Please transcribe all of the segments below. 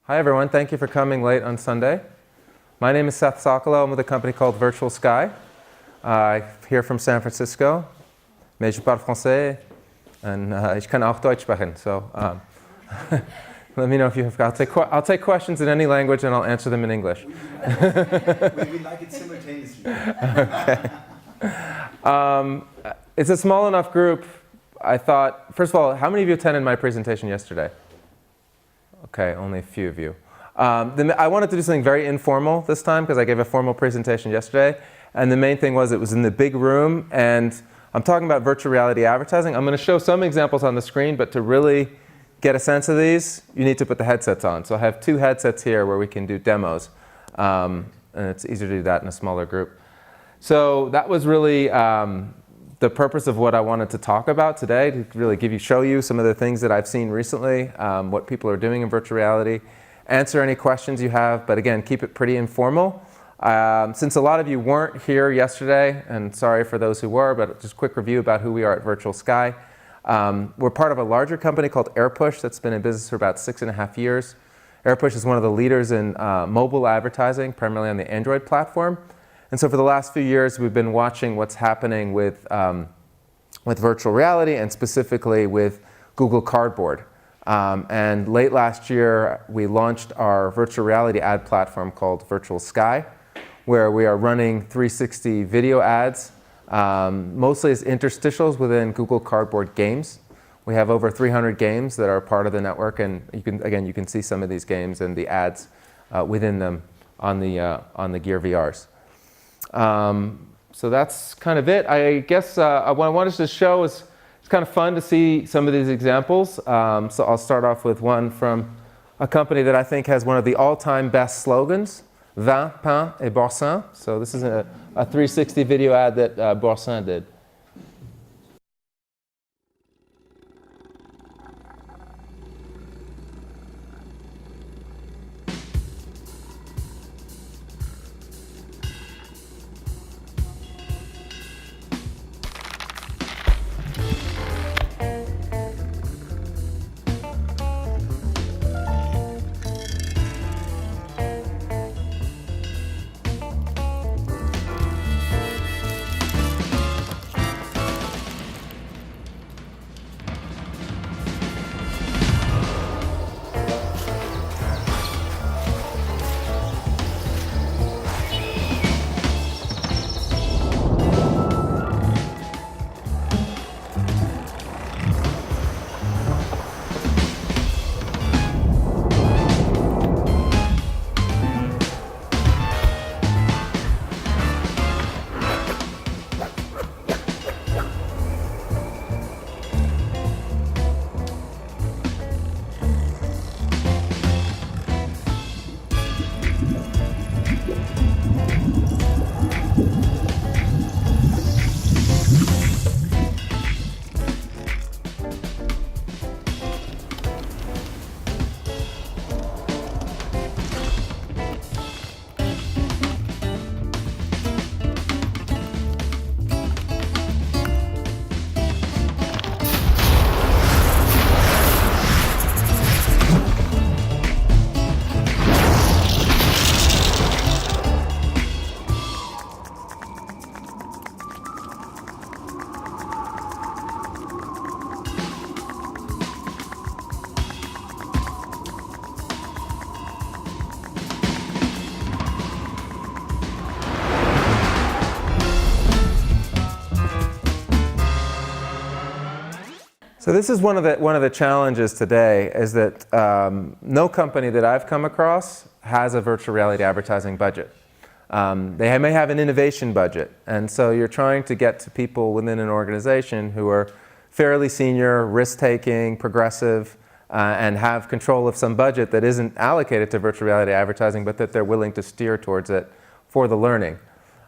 Hi everyone, thank you for coming late on Sunday. My name is Seth Socolow. I'm with a company called Virtual Sky. I'm here from San Francisco. Mais je parle français and ich kann auch Deutsch sprechen. So let me know if you have. I'll take questions in any language and I'll answer them in English. We like it simultaneously. Okay. It's a small enough group. I thought, first of all, how many of you attended my presentation yesterday? Okay, only a few of you. I wanted to do something very informal this time because I gave a formal presentation yesterday. And the main thing was it was in the big room. And I'm talking about virtual reality advertising. I'm going to show some examples on the screen. But to really get a sense of these, you need to put the headsets on. So I have two headsets here where we can do demos. And it's easier to do that in a smaller group. So that was really the purpose of what I wanted to talk about today, to really show you some of the things that I've seen recently, what people are doing in virtual reality, answer any questions you have, but again, keep it pretty informal. Since a lot of you weren't here yesterday, and sorry for those who were, but just a quick review about who we are at Virtual Sky. We're part of a larger company called AirPush that's been in business for about 6.5 years. AirPush is one of the leaders in mobile advertising, primarily on the Android platform. And so for the last few years, we've been watching what's happening with virtual reality and specifically with Google Cardboard. And late last year, we launched our virtual reality ad platform called Virtual Sky, where we are running 360 video ads, mostly as interstitials within Google Cardboard games. We have over 300 games that are part of the network, and you can see some of these games and the ads within them on the Gear VRs. So that's kind of it. I guess what I wanted to show is it's kind of fun to see some of these examples. So I'll start off with one from a company that I think has one of the all-time best slogans, Vin, Pain et Boursin. So this is a 360 video ad that Boursin did. So this is one of the challenges today is that no company that I've come across has a virtual reality advertising budget. They may have an innovation budget, and so you're trying to get to people within an organization who are fairly senior, risk-taking, progressive, and have control of some budget that isn't allocated to virtual reality advertising, but that they're willing to steer towards it for the learning.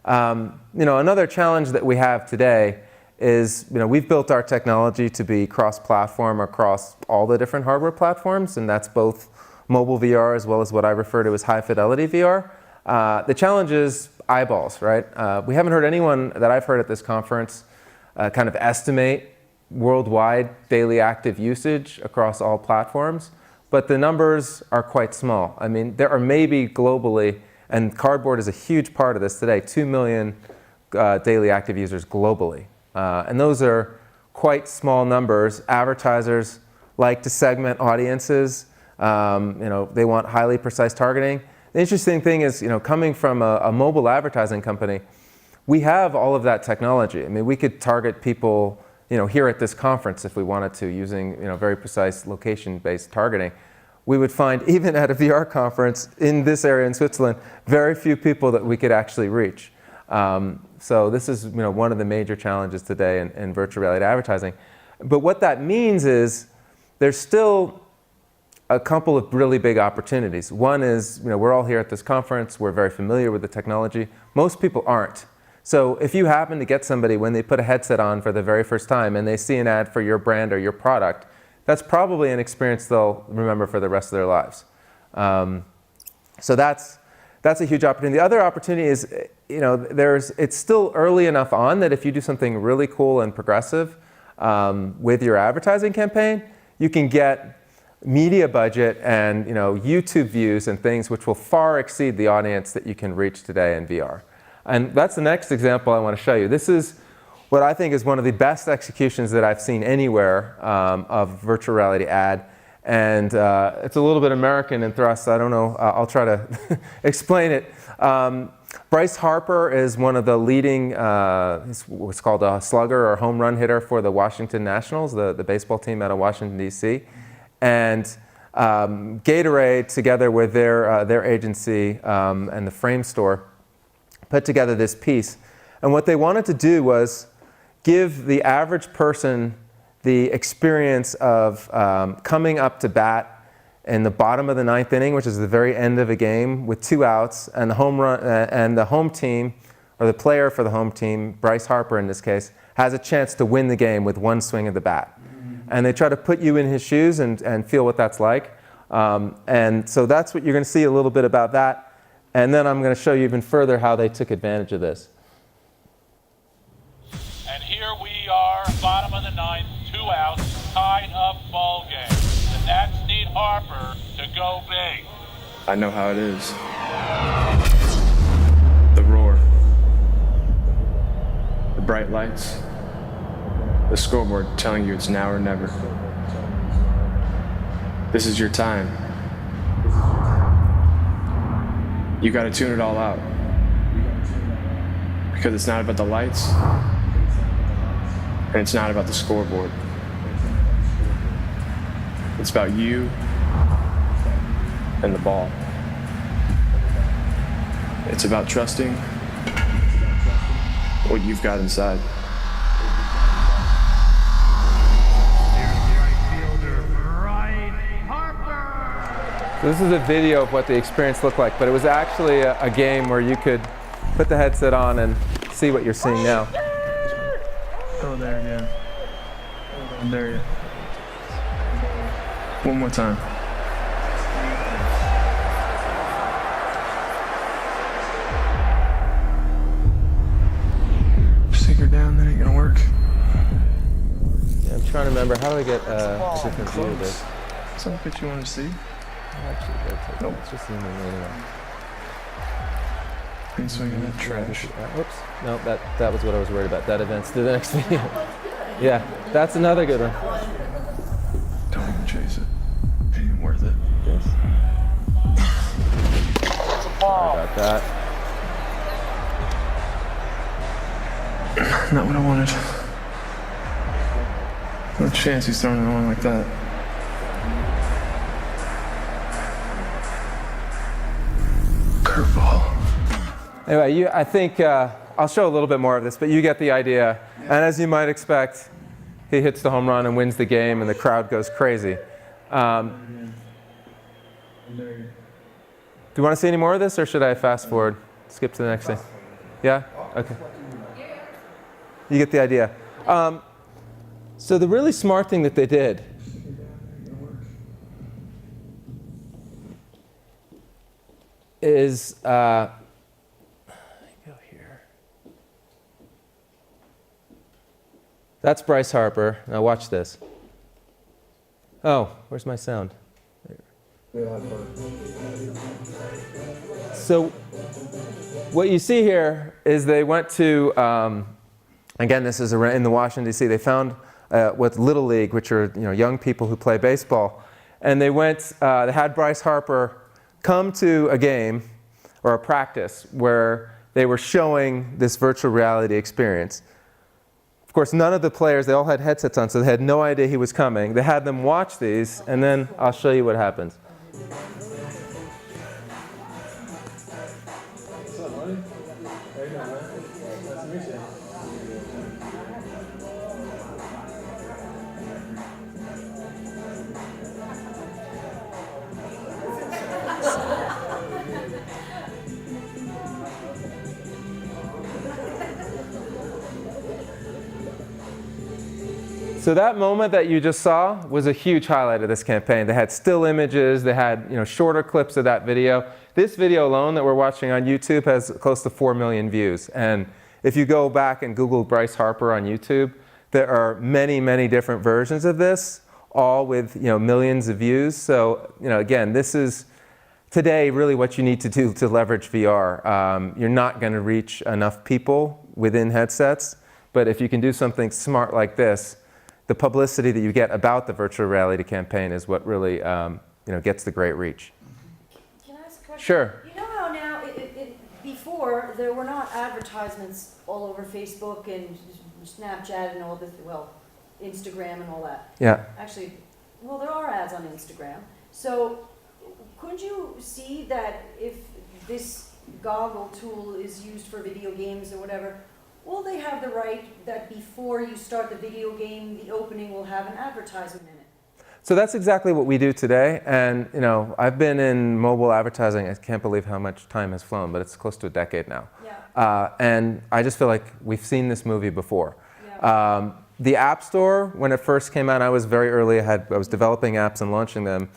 Another challenge that we have today is, we've built our technology to be cross-platform across all the different hardware platforms, and that's both mobile VR as well as what I refer to as high-fidelity VR. The challenge is eyeballs, right? We haven't heard anyone that I've heard at this conference kind of estimate worldwide daily active usage across all platforms, but the numbers are quite small. I mean, there are maybe globally, and cardboard is a huge part of this today, 2 million daily active users globally. And those are quite small numbers. Advertisers like to segment audiences. They want highly precise targeting. The interesting thing is, coming from a mobile advertising company, we have all of that technology. I mean, we could target people, here at this conference if we wanted to, using, very precise location-based targeting. We would find, even at a VR conference in this area in Switzerland, very few people that we could actually reach. So this is, one of the major challenges today in virtual reality advertising. But what that means is there's still a couple of really big opportunities. One is, we're all here at this conference. We're very familiar with the technology. Most people aren't. So if you happen to get somebody when they put a headset on for the very first time and they see an ad for your brand or your product, that's probably an experience they'll remember for the rest of their lives. So that's a huge opportunity. The other opportunity is, it's still early enough on that if you do something really cool and progressive with your advertising campaign, you can get media budget and YouTube views and things which will far exceed the audience that you can reach today in VR. And that's the next example I want to show you. This is what I think is one of the best executions that I've seen anywhere of virtual reality ad. And it's a little bit American in thrust. I don't know. I'll try to explain it. Bryce Harper is one of the leading, he's what's called a slugger or home run hitter for the Washington Nationals, the baseball team out of Washington, D.C. And Gatorade, together with their agency and the Frame Store, put together this piece. And what they wanted to do was give the average person the experience of coming up to bat in the bottom of the ninth inning, which is the very end of a game with 2 outs, and the home team, or the player for the home team, Bryce Harper in this case, has a chance to win the game with 1 swing of the bat. And they try to put you in his shoes and feel what that's like. And so that's what you're going to see a little bit about that. And then I'm going to show you even further how they took advantage of this. And here we are, bottom of the ninth, 2 outs, tied up ball game. The Nats need Harper to go big. I know how it is. The roar. The bright lights. The scoreboard telling you it's now or never. This is your time. You gotta tune it all out. Because it's not about the lights, and it's not about the scoreboard. It's about you and the ball. It's about trusting what you've got inside. So this is a video of what the experience looked like, but it was actually a game where you could put the headset on and see what you're seeing now. Oh, there again. There you go. One more time. Stick her down, that ain't gonna work. Yeah, I'm trying to remember, how do I get a different view of this? Something that you want to see? Actually, nope. It's just zooming anyway. Ain't swinging that trash. Oops. No, that was what I was worried about. That advance to the next video. Yeah, that's another good one. Don't even chase it. It ain't worth it. Yes. Sorry about that. Not what I wanted. No chance he's throwing it on like that. Curveball. Anyway, I think I'll show a little bit more of this, but you get the idea. And as you might expect, he hits the home run and wins the game, and the crowd goes crazy. Do you want to see any more of this, or should I fast forward? Skip to the next thing? Yeah? Okay. You get the idea. So the really smart thing that they did is, go here. That's Bryce Harper. Now watch this. Oh, where's my sound? There. So what you see here is they went to, again, this is in the Washington, D.C. They found what's Little League, which are young people who play baseball. And they had Bryce Harper come to a game or a practice where they were showing this virtual reality experience. Of course, none of the players, they all had headsets on, so they had no idea he was coming. They had them watch these, and then I'll show you what happens. So that moment that you just saw was a huge highlight of this campaign. They had still images, they had shorter clips of that video. This video alone that we're watching on YouTube has close to 4 million views. And if you go back and Google Bryce Harper on YouTube, there are many, many different versions of this, all with millions of views. So again, this is today really what you need to do to leverage VR. You're not going to reach enough people within headsets, but if you can do something smart like this, the publicity that you get about the virtual reality campaign is what really gets the great reach. Can I ask a question? Sure. You know how now, before, there were not advertisements all over Facebook and Snapchat and all this, well, Instagram and all that. Yeah. Actually, well, there are ads on Instagram. So couldn't you see that if this goggle tool is used for video games or whatever, will they have the right that before you start the video game, the opening will have an advertisement in it? So that's exactly what we do today. And I've been in mobile advertising. I can't believe how much time has flown, but it's close to a decade now. Yeah. And I just feel like we've seen this movie before. Yeah. The App Store, when it first came out, I was very early. I was developing apps and launching them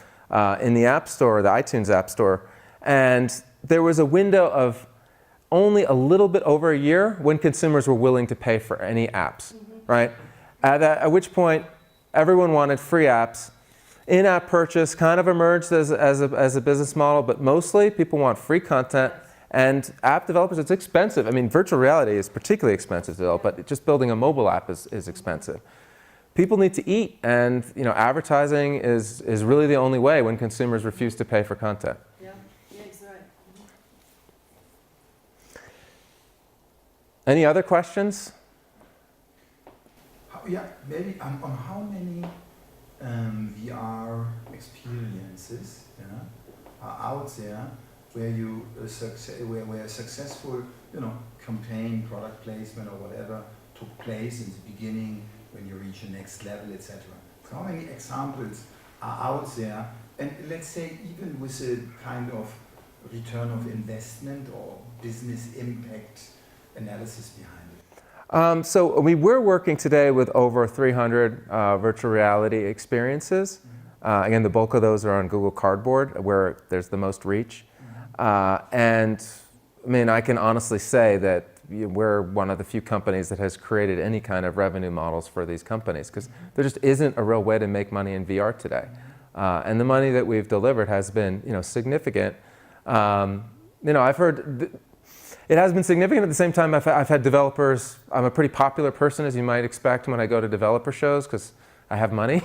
in the App Store, the iTunes App Store. And there was a window of only a little bit over a year when consumers were willing to pay for any apps, right? At which point, everyone wanted free apps. In-app purchase kind of emerged as a business model, but mostly people want free content. And app developers, it's expensive. I mean, virtual reality is particularly expensive to develop, but just building a mobile app is expensive. People need to eat, and advertising is really the only way when consumers refuse to pay for content. Yeah, that's right. Any other questions? Yeah, maybe on how many VR experiences are out there where where a successful campaign, product placement or whatever took place in the beginning when you reach the next level, etc. So how many examples are out there, and let's say even with a kind of return of investment or business impact analysis behind it? So we're working today with over 300 virtual reality experiences. Again, the bulk of those are on Google Cardboard, where there's the most reach. And I mean, I can honestly say that we're one of the few companies that has created any kind of revenue models for these companies, because there just isn't a real way to make money in VR today. And the money that we've delivered has been significant. I've heard it has been significant. At the same time, I've had developers. I'm a pretty popular person, as you might expect, when I go to developer shows, because I have money.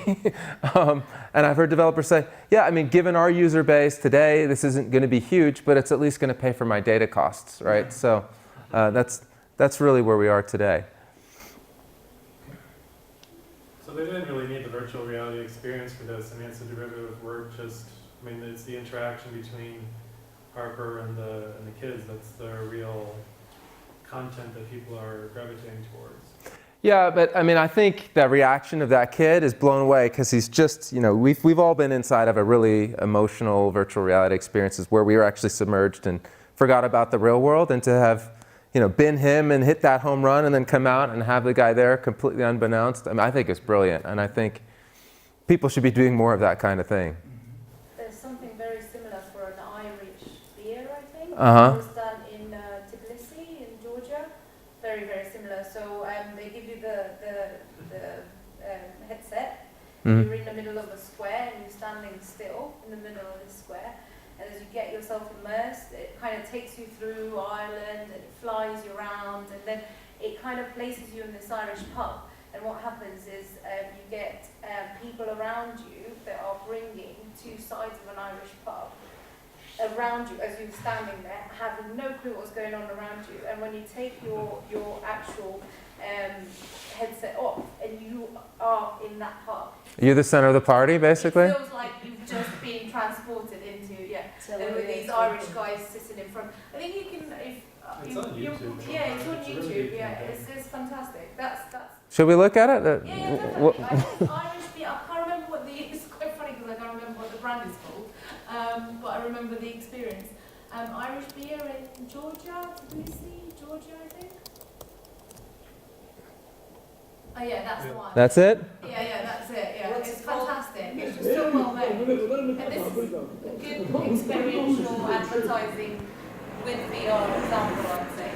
And I've heard developers say, yeah, I mean, given our user base today, this isn't going to be huge, but it's at least going to pay for my data costs, right? So that's really where we are today. So they didn't really need the virtual reality experience for this. I mean, it's a derivative work. It's the interaction between Harper and the kids. That's the real content that people are gravitating towards. Yeah, but I mean, I think the reaction of that kid is blown away, because he's just, we've all been inside of a really emotional virtual reality experiences where we were actually submerged and forgot about the real world, and to have, been him and hit that home run and then come out and have the guy there completely unbeknownst. I mean, I think it's brilliant, and I think people should be doing more of that kind of thing. There's something very similar for an Irish beer, I think. Uh-huh. It was done in Tbilisi in Georgia. Very, very similar. So they give you the headset. Mm-hmm. You're in the middle of a square and you're standing still in the middle of this square. And as you get yourself immersed, it kind of takes you through Ireland and it flies you around, and then it kind of places you in this Irish pub. And what happens is you get people around you that are bringing two sides of an Irish pub around you as you're standing there, having no clue what's going on around you. And when you take your actual headset off and you are in that pub, You're the center of the party, basically? it feels like you've just been transported into, and with these Irish guys sitting in front. I think you can, if It's on YouTube. yeah, it's on It's YouTube. really Yeah, fantastic. it's fantastic. That's Should we look at it? yeah, definitely. Irish beer. I can't remember what the. It's quite funny because I can't remember what the brand is called, but I remember the experience. Irish beer in Georgia, Tbilisi, Georgia, I think. Oh yeah, that's the one. That's it? Yeah, that's it. Yeah, What's it's it called? fantastic. It's just so well made. And this is a good experiential advertising with VR example, I'd say.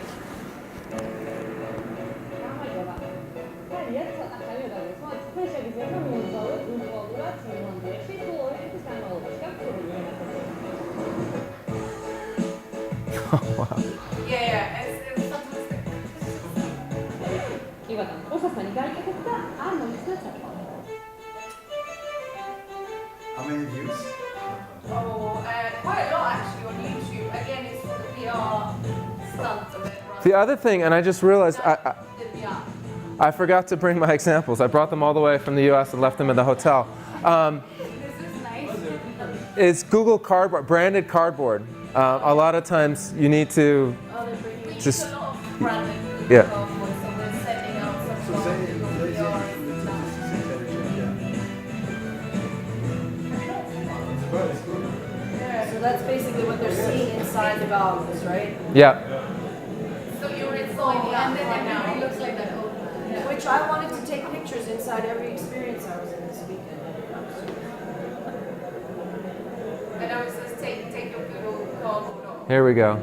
Yeah, it's fantastic. How many views? Oh, quite a lot actually on YouTube. Again, it's for the VR stunt of it. The other thing, and I just realized The VR. I forgot to bring my examples. I brought them all the way from the US and left them in the hotel. This is nice. It's Google Cardboard, branded cardboard. A lot of times you need to We use just, a lot of branding. yeah. Cardboard, so we're setting out some So sort say of Google it's VR and stuff. So that's basically what they're seeing inside the goggles, right? Yeah. So you're inside the app right now. It looks like that. Which I wanted to take pictures inside every experience I was in this weekend. And I was just take your Google cardboard off. Here we go.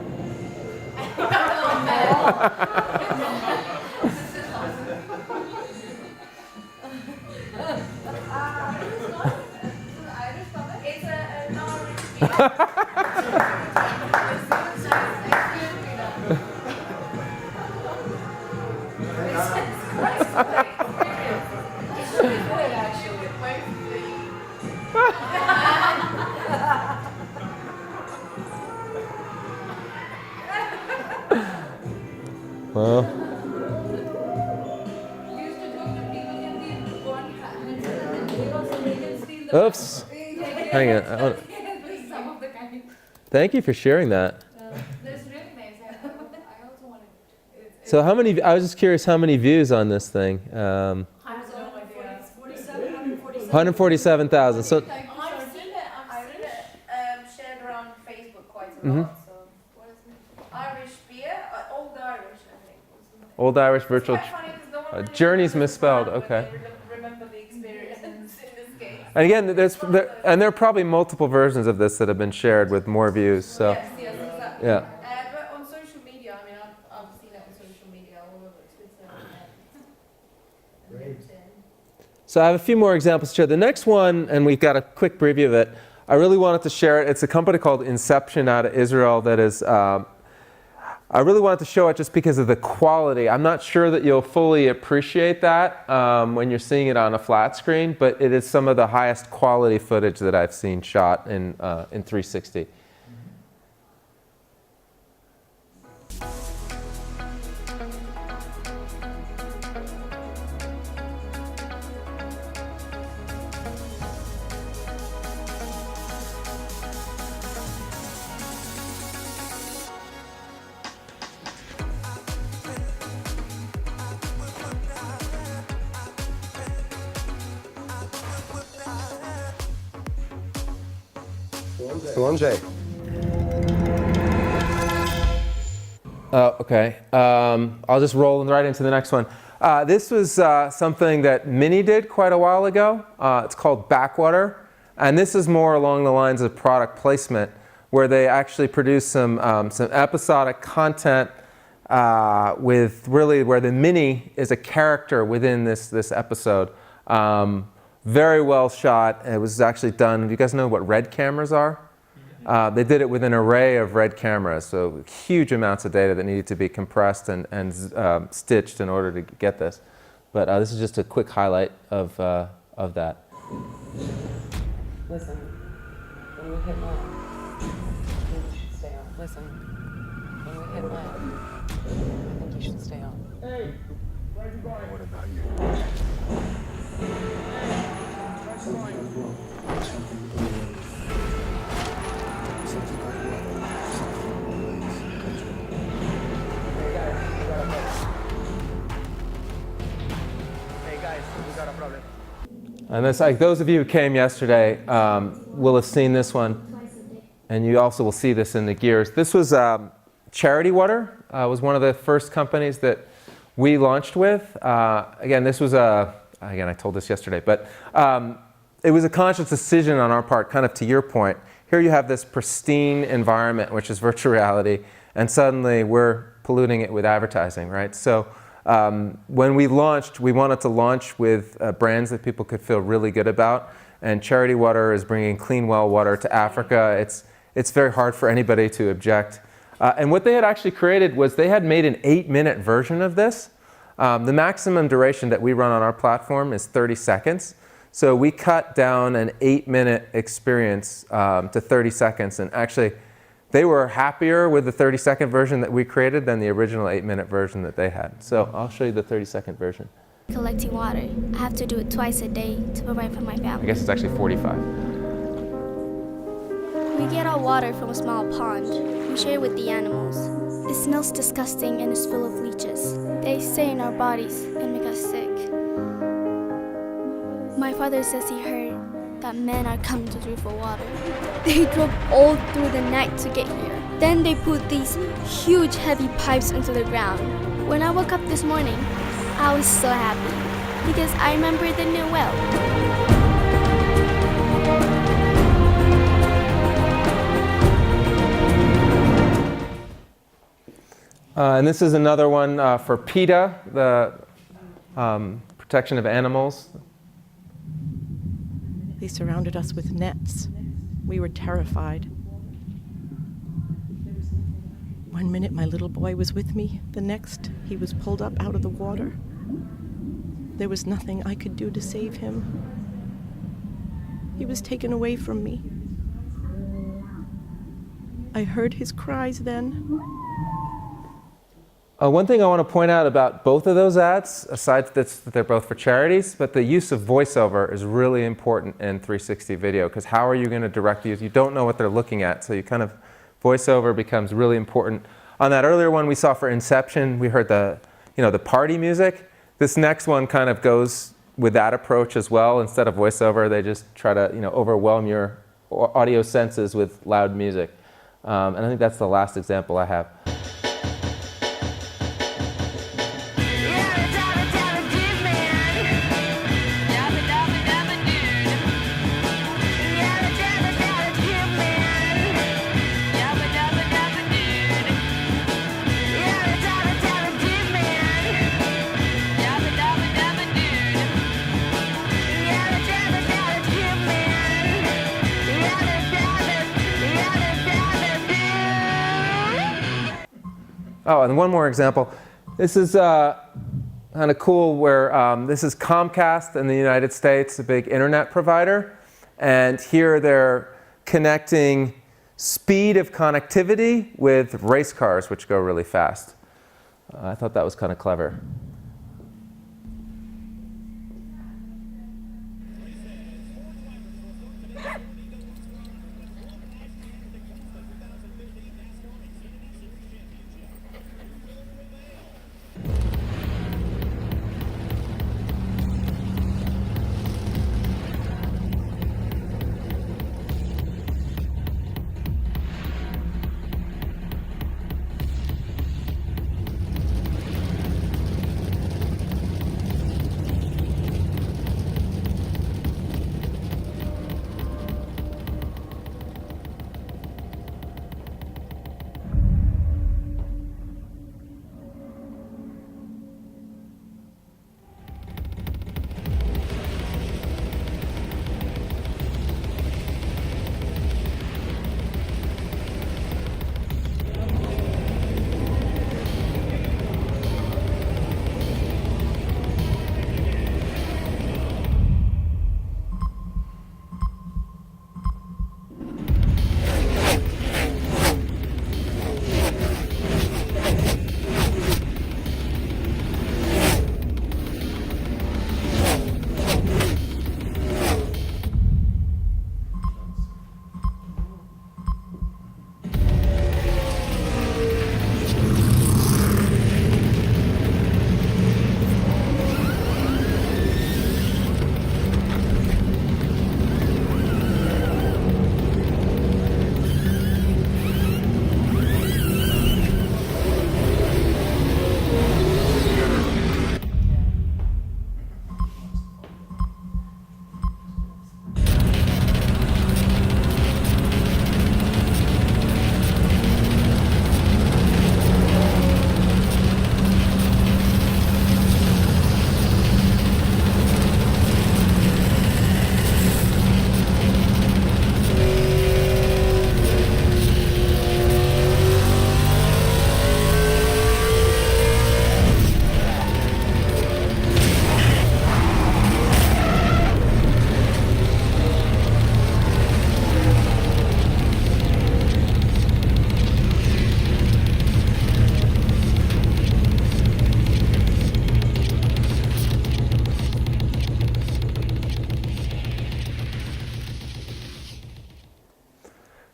It's an Irish beer. It's really good actually. Well, Used to talk to people can be one hand and they can steal the oops. Hang on. some of the kind. Thank you for sharing that. That's really nice. I also wanted. So how many, I was just curious how many views on this thing? I was on 47, 147. 147,000. So I've seen it shared around Facebook quite a Mhm. lot. So what is it? Irish beer, Old Irish, I think. Old Irish virtual. It's quite funny 'cause no one really Journey's remembers the misspelled, brand, but okay. they remember the experience in this case. And again, there are probably multiple versions of this that have been shared with more views. So Yes, exactly. yeah. But on social media, I mean, I've seen it on social media all over Twitter and Great. LinkedIn. So I have a few more examples to share. The next one, and we've got a quick preview of it. I really wanted to share it. It's a company called Inception out of Israel that is. I really wanted to show it just because of the quality. I'm not sure that you'll fully appreciate that when you're seeing it on a flat screen, but it is some of the highest quality footage that I've seen shot in 360. Solange. Okay. I'll just roll right into the next one. This was something that Mini did quite a while ago. It's called Backwater. And this is more along the lines of product placement, where they actually produce some episodic content with really where the Mini is a character within this episode. Very well shot. It was actually done. Do you guys know what red cameras are? They did it with an array of red cameras, so huge amounts of data that needed to be compressed and stitched in order to get this. But this is just a quick highlight of that. Listen, when we hit land, I think you should stay on. Listen, when we hit land, I think you should stay on. Hey, where are you going? What about you? Hey guys, we got a problem. And it's like those of you who came yesterday will have seen this one, and you also will see this in the gears. This was Charity Water. Was one of the first companies that we launched with. Again, this was again, I told this yesterday, but it was a conscious decision on our part, kind of to your point. Here you have this pristine environment, which is virtual reality, and suddenly we're polluting it with advertising, right? So when we launched, we wanted to launch with brands that people could feel really good about, and Charity Water is bringing clean well water to Africa. It's very hard for anybody to object. And what they had actually created was they had made an 8-minute version of this. The maximum duration that we run on our platform is 30 seconds. So we cut down an 8-minute experience to 30 seconds, and actually they were happier with the 30-second version that we created than the original 8-minute version that they had. So I'll show you the 30-second version. Collecting water. I have to do it twice a day to provide for my family. I guess it's actually 45. We get our water from a small pond. We share it with the animals. It smells disgusting and is full of leeches. They stay in our bodies and make us sick. My father says he heard that men are coming to drink for water. They drove all through the night to get here. Then they put these huge heavy pipes into the ground. When I woke up this morning, I was so happy because I remember the new well. And this is another one for PETA, the protection of animals. They surrounded us with nets. We were terrified. One minute my little boy was with me, the next he was pulled up out of the water. There was nothing I could do to save him. He was taken away from me. I heard his cries then. One thing I want to point out about both of those ads, aside that they're both for charities, but the use of voiceover is really important in 360 video, because how are you going to direct these? You don't know what they're looking at, so you kind of, voiceover becomes really important. On that earlier one we saw for Inception, we heard the party music. This next one kind of goes with that approach as well. Instead of voiceover, they just try to overwhelm your audio senses with loud music. And I think that's the last example I have. Oh, and one more example. This is kind of cool where this is Comcast in the United States, a big internet provider. And here they're connecting speed of connectivity with race cars, which go really fast. I thought that was kind of clever.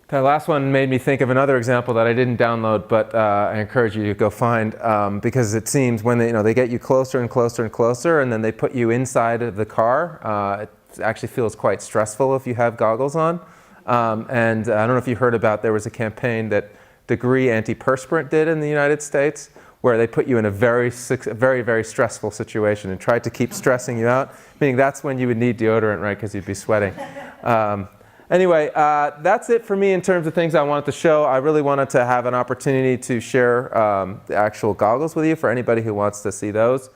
That last one made me think of another example that I didn't download, but I encourage you to go find, because it seems when they get you closer and closer and closer, and then they put you inside of the car, it actually feels quite stressful if you have goggles on. And I don't know if you heard about, there was a campaign that Degree Antiperspirant did in the United States, where they put you in a very, very stressful situation and tried to keep stressing you out, meaning that's when you would need deodorant, right, because you'd be sweating. Anyway, that's it for me in terms of things I wanted to show. I really wanted to have an opportunity to share the actual goggles with you for anybody who wants to see those.